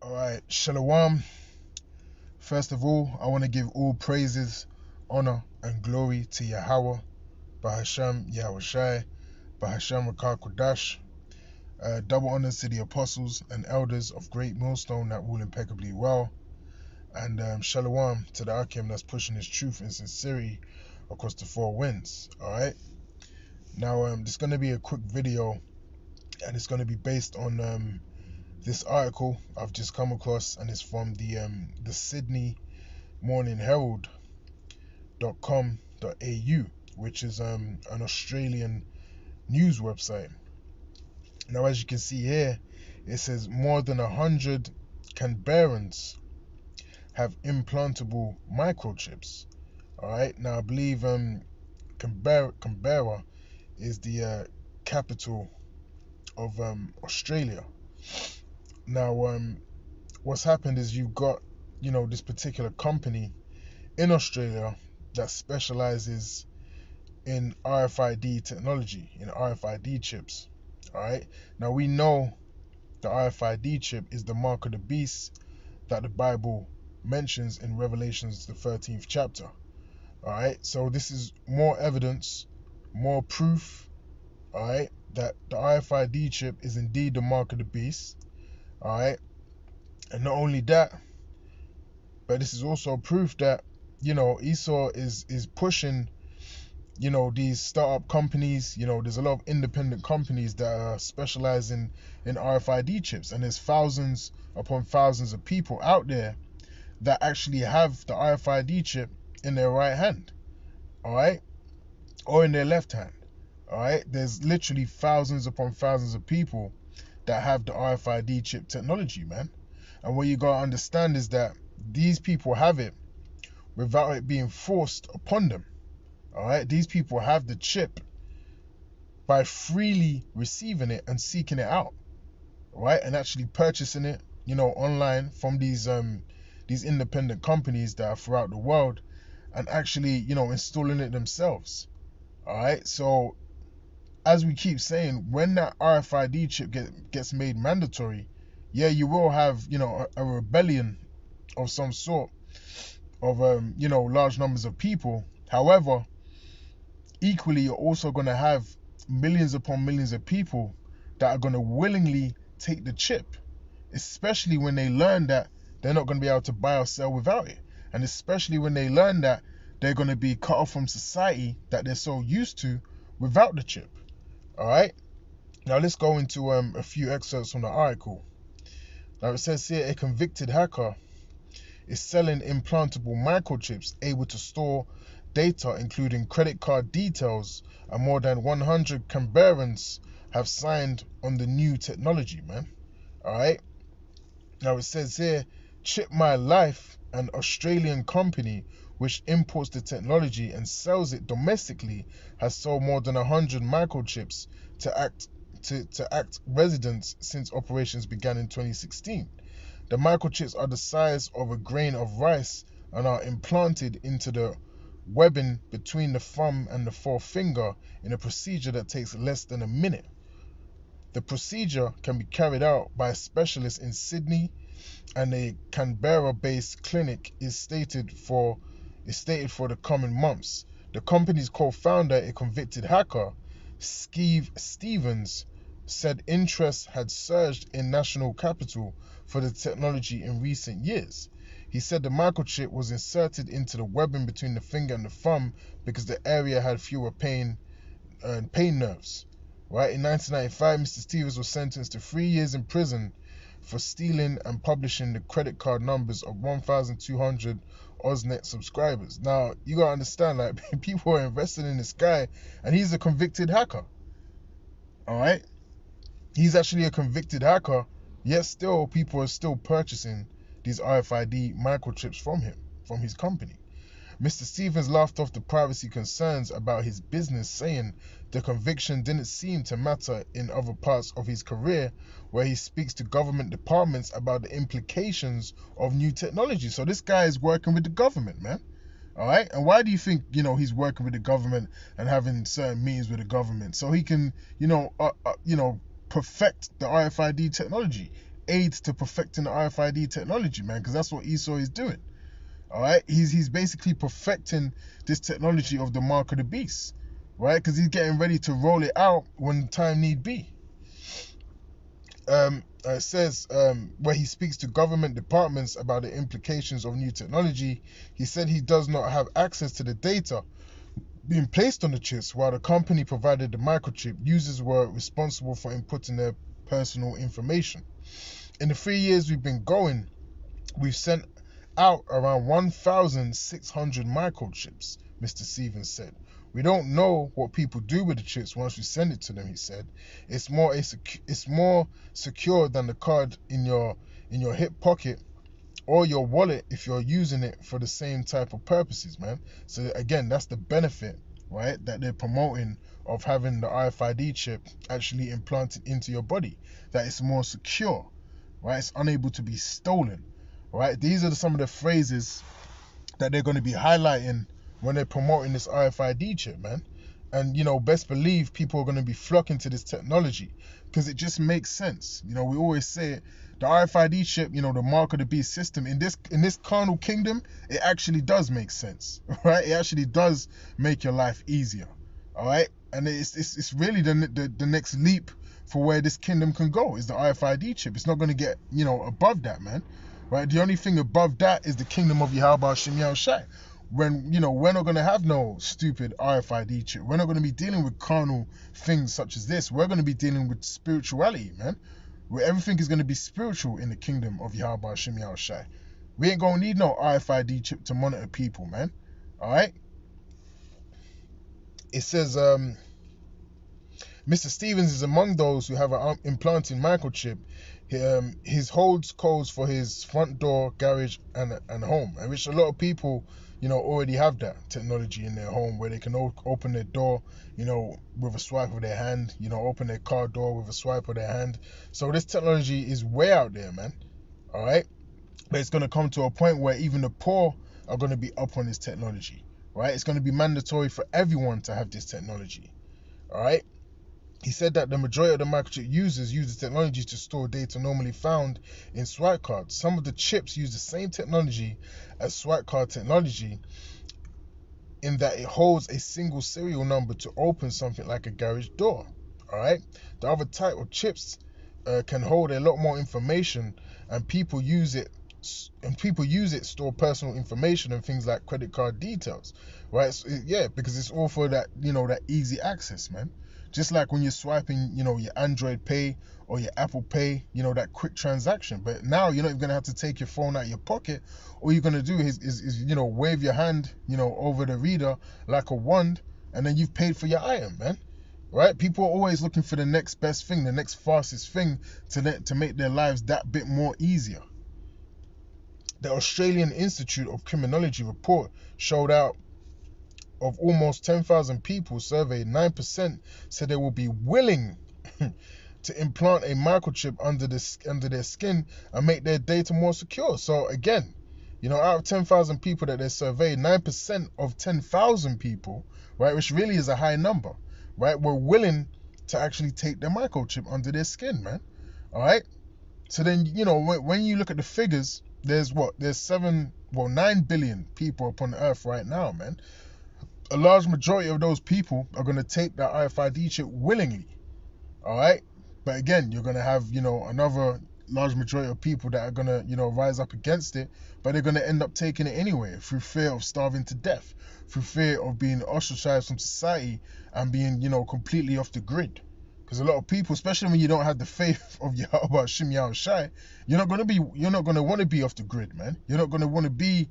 Alright, Shalom. First of all, I want to give all praises, honor, and glory to Yahweh, Bahasham Yahushai, Bahasham Rakah Kodash. Double honors to the apostles and elders of GreatMillStone that rule impeccably well. And Shalom to the Akim that's pushing his truth and sincerity across the four winds. Alright? Now, this is going to be a quick video, and it's going to be based on this article I've just come across, and it's from the Sydney Morning Herald.com.au, which is an Australian news website. Now, as you can see here, it says more than 100 Canberrans have implantable microchips. All right. Now, I believe Canberra is the capital of Australia. Now, what's happened is you've got, this particular company in Australia that specializes in RFID technology, in RFID chips. All right. Now, we know the RFID chip is the mark of the beast that the Bible mentions in Revelations, the 13th chapter. All right. So this is more evidence, more proof, all right, that the RFID chip is indeed the mark of the beast. All right. And not only that, but this is also proof that, Esau is pushing, these startup companies. There's a lot of independent companies that are specializing in RFID chips. And there's thousands upon thousands of people out there that actually have the RFID chip in their right hand. All right. Or in their left hand. All right. There's literally thousands upon thousands of people that have the RFID chip technology, man. And what you gotta understand is that these people have it without it being forced upon them. All right, these people have the chip by freely receiving it and seeking it out, right, and actually purchasing it, online from these independent companies that are throughout the world, and actually, installing it themselves. All right, so as we keep saying, when that RFID chip gets made mandatory, yeah, you will have, a rebellion of some sort of, large numbers of people. However, equally, you're also going to have millions upon millions of people that are going to willingly take the chip, especially when they learn that they're not going to be able to buy or sell without it. And especially when they learn that they're going to be cut off from society that they're so used to without the chip. All right. Now let's go into a few excerpts from the article. Now it says here, a convicted hacker is selling implantable microchips able to store data including credit card details, and more than 100 Canberrans have signed on the new technology, man. All right. Now it says here, Chipmylife, an Australian company which imports the technology and sells it domestically, has sold more than 100 microchips to act residents since operations began in 2016. The microchips are the size of a grain of rice and are implanted into the webbing between the thumb and the forefinger in a procedure that takes less than a minute. The procedure can be carried out by a specialist in Sydney, and a Canberra-based clinic is stated for the coming months. The company's co-founder, a convicted hacker, Steve Stevens, said interest had surged in national capital for the technology in recent years. He said the microchip was inserted into the webbing between the finger and the thumb because the area had fewer pain nerves. Right? In 1995, Mr. Stevens was sentenced to 3 years in prison for stealing and publishing the credit card numbers of 1,200 AusNet subscribers. Now, you gotta understand, like, people are invested in this guy, and he's a convicted hacker. All right? He's actually a convicted hacker, yet still people are still purchasing these RFID microchips from him, from his company. Mr. Stevens laughed off the privacy concerns about his business, saying the conviction didn't seem to matter in other parts of his career where he speaks to government departments about the implications of new technology. So this guy is working with the government, man. All right. And why do you think, he's working with the government and having certain meetings with the government? So he can, perfect the RFID technology. aids to perfecting the RFID technology, man, because that's what Esau is doing. All right, he's basically perfecting this technology of the mark of the beast, right? Because he's getting ready to roll it out when time need be. It says where he speaks to government departments about the implications of new technology, he said he does not have access to the data being placed on the chips, while the company provided the microchip. Users were responsible for inputting their personal information. In the 3 years we've been going, we've sent out around 1,600 microchips, Mr. Stevens said. We don't know what people do with the chips once we send it to them, he said. It's more secure than the card in your hip pocket or your wallet if you're using it for the same type of purposes, man. So again, that's the benefit, right, that they're promoting of having the RFID chip actually implanted into your body, that it's more secure, right? It's unable to be stolen, right? These are some of the phrases that they're going to be highlighting when they're promoting this RFID chip, man. And, best believe people are going to be flocking to this technology because it just makes sense. We always say it, the RFID chip, the mark of the beast system in this carnal kingdom, it actually does make sense, right? It actually does make your life easier, all right? And it's really the next leap for where this kingdom can go is the RFID chip. It's not going to get, above that, man, right? The only thing above that is the kingdom of Yahweh Shem Yahushai. When, we're not going to have no stupid RFID chip. We're not going to be dealing with carnal things such as this. We're going to be dealing with spirituality, man. Where everything is going to be spiritual in the kingdom of Yahweh Shem Yahushai. We ain't going to need no RFID chip to monitor people, man. All right? It says, Mr. Stevens is among those who have an implanted microchip. His holds codes for his front door, garage, and home, and which a lot of people, already have that technology in their home where they can open their door, with a swipe of their hand, open their car door with a swipe of their hand. So this technology is way out there, man. All right, but it's going to come to a point where even the poor are going to be up on this technology, right? It's going to be mandatory for everyone to have this technology. All right. He said that the majority of the microchip users use the technology to store data normally found in swipe cards. Some of the chips use the same technology as swipe card technology in that it holds a single serial number to open something like a garage door. All right. The other type of chips can hold a lot more information, and people use it store personal information and things like credit card details, right? So, yeah, because it's all for that, that easy access, man. Just like when you're swiping, your Android Pay or your Apple Pay, that quick transaction. But now you're not even going to have to take your phone out of your pocket. All you're going to do is wave your hand, over the reader like a wand, and then you've paid for your item, man. Right? People are always looking for the next best thing, the next fastest thing to make their lives that bit more easier. The Australian Institute of Criminology report showed out of almost 10,000 people surveyed, 9% said they will be willing to implant a microchip under their skin and make their data more secure. So again, out of 10,000 people that they surveyed, 9% of 10,000 people, right, which really is a high number, right, were willing to actually take their microchip under their skin, man. All right. So then, when you look at the figures, there's 9 billion people upon Earth right now, man. A large majority of those people are going to take that RFID chip willingly, all right? But again, you're going to have, another large majority of people that are going to, rise up against it, but they're going to end up taking it anyway through fear of starving to death, through fear of being ostracized from society and being, completely off the grid. Because a lot of people, especially when you don't have the faith of Yahweh Shem Yahushai, you're not going to want to be off the grid, man. You're not going to want to be,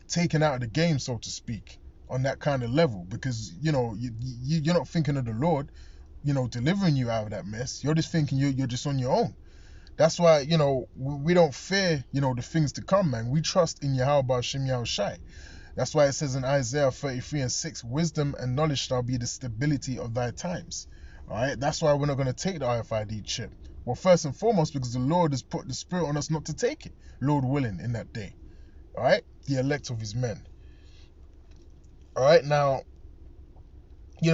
taken out of the game, so to speak, on that kind of level, because you're not thinking of the Lord, delivering you out of that mess. You're just thinking you're just on your own. That's why, we don't fear, the things to come, man. We trust in Yahweh Shem Yahushai. That's why it says in Isaiah 33:6, wisdom and knowledge shall be the stability of thy times. All right. That's why we're not going to take the RFID chip. Well, first and foremost, because the Lord has put the spirit on us not to take it, Lord willing, in that day. All right, the elect of his men. All right, now,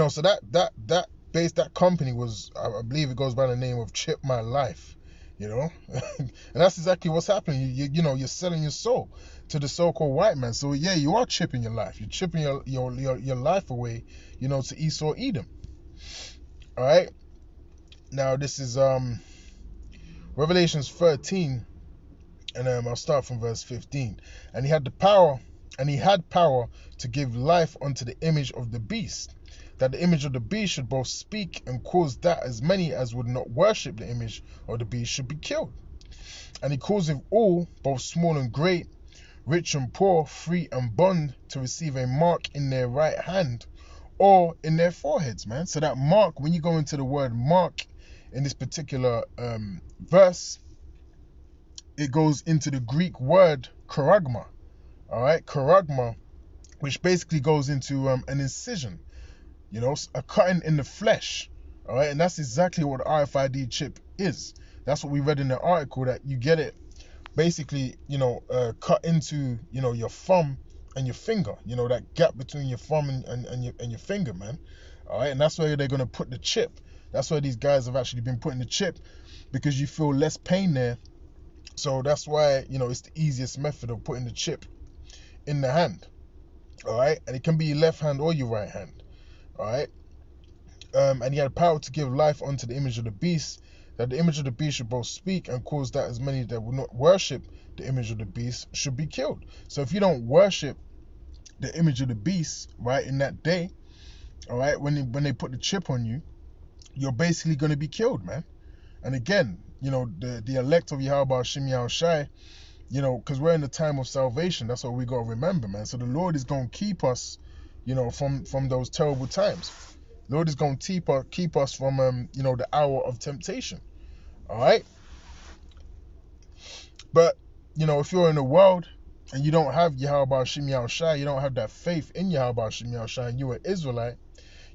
so that that company was, I believe it goes by the name of Chipmylife, you know. And that's exactly what's happening. You know, you're selling your soul to the so-called white man. So yeah, you are chipping your life. You're chipping your life away, you know, to Esau Edom. All right. Now this is Revelations 13, and I'll start from verse 15. And he had power to give life unto the image of the beast, that the image of the beast should both speak and cause that as many as would not worship the image of the beast should be killed. And he causeth all, both small and great, rich and poor, free and bond, to receive a mark in their right hand or in their foreheads, man. So that mark, when you go into the word mark in this particular verse, it goes into the Greek word charagma. All right, charagma, which basically goes into an incision, you know, a cutting in the flesh. All right, and that's exactly what the RFID chip is. That's what we read in the article, that you get it basically, you know, cut into, you know, your thumb and your finger, you know, that gap between your thumb and your finger, man. All right, and that's where they're going to put the chip. That's why these guys have actually been putting the chip, because you feel less pain there. So that's why, you know, it's the easiest method of putting the chip in the hand. All right, and it can be your left hand or your right hand. All right, and he had power to give life unto the image of the beast, that the image of the beast should both speak and cause that as many that will not worship the image of the beast should be killed. So if you don't worship the image of the beast, right, in that day, all right, when they put the chip on you, you're basically going to be killed, man. And again, you know, the elect of Yahweh Hashem Yahushai, you know, because we're in the time of salvation. That's what we got to remember, man. So the Lord is going to keep us, you know, from those terrible times. The Lord is going to keep us from, you know, the hour of temptation. All right. But, you know, if you're in the world and you don't have Yahweh Hashem Yahushai, you don't have that faith in Yahweh Hashem Yahushai, and you're an Israelite,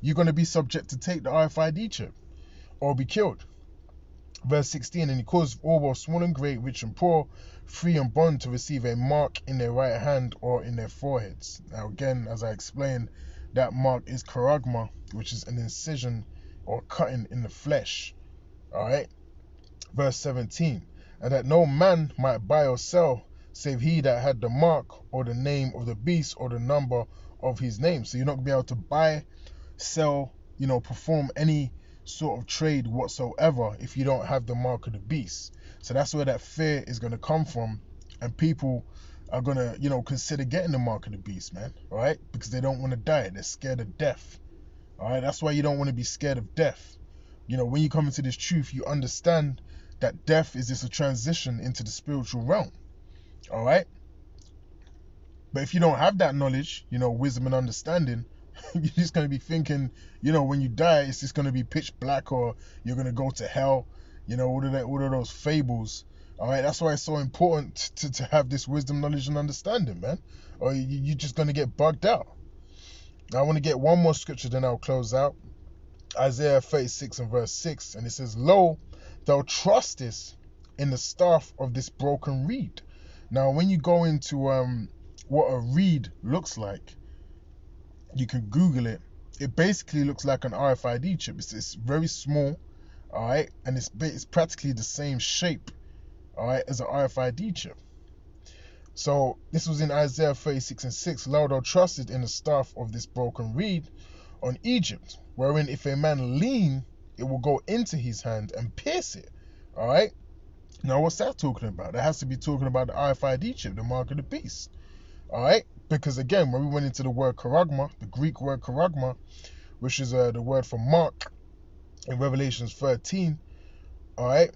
you're going to be subject to take the RFID chip or be killed. Verse 16, and he caused all, both small and great, rich and poor, free and bond, to receive a mark in their right hand or in their foreheads. Now again, as I explained, that mark is charagma, which is an incision or cutting in the flesh. All right. Verse 17, and that no man might buy or sell, save he that had the mark or the name of the beast or the number of his name. So you're not going to be able to buy, sell, you know, perform any sort of trade whatsoever if you don't have the mark of the beast. So that's where that fear is going to come from, and people are going to, you know, consider getting the mark of the beast, man. All right, because they don't want to die. They're scared of death. All right, that's why you don't want to be scared of death. You know, when you come into this truth, you understand that death is just a transition into the spiritual realm. All right, but if you don't have that knowledge, you know, wisdom and understanding, you're just going to be thinking, you know, when you die, it's just going to be pitch black, or you're going to go to hell, you know, all of those fables. All right, that's why it's so important to have this wisdom, knowledge, and understanding, man, or you're just going to get bugged out. Now, I want to get one more scripture, then I'll close out. Isaiah 36 and verse 6, and it says, Lo, thou trustest in the staff of this broken reed. Now, when you go into what a reed looks like, you can Google it. It basically looks like an RFID chip. It's very small, all right, and it's practically the same shape, all right, as an RFID chip. So this was in Isaiah 36 and 6. Lo, thou trusted in the staff of this broken reed on Egypt, wherein if a man lean, it will go into his hand and pierce it. All right. Now, what's that talking about? That has to be talking about the RFID chip, the mark of the beast. All right. Because again, when we went into the word charagma, the Greek word charagma, which is the word for mark in Revelations 13, all right,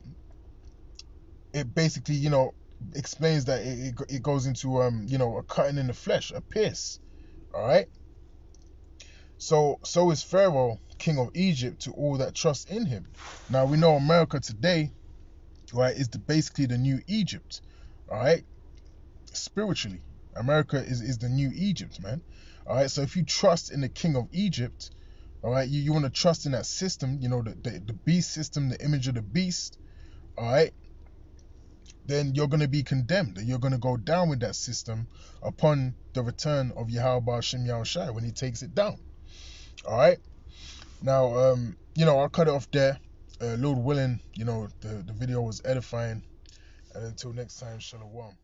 it basically, you know, explains that it goes into, you know, a cutting in the flesh, a pierce. All right. So is Pharaoh, king of Egypt, to all that trust in him. Now, we know America today, right, is basically the new Egypt. All right. Spiritually, America is the new Egypt, man. All right, so if you trust in the king of Egypt, all right, you want to trust in that system, you know, the beast system, the image of the beast, all right, then you're going to be condemned, and you're going to go down with that system upon the return of Yahweh Hashem Yahushai, when he takes it down. All right, now I'll cut it off there. Lord willing, the video was edifying. And until next time, shalom.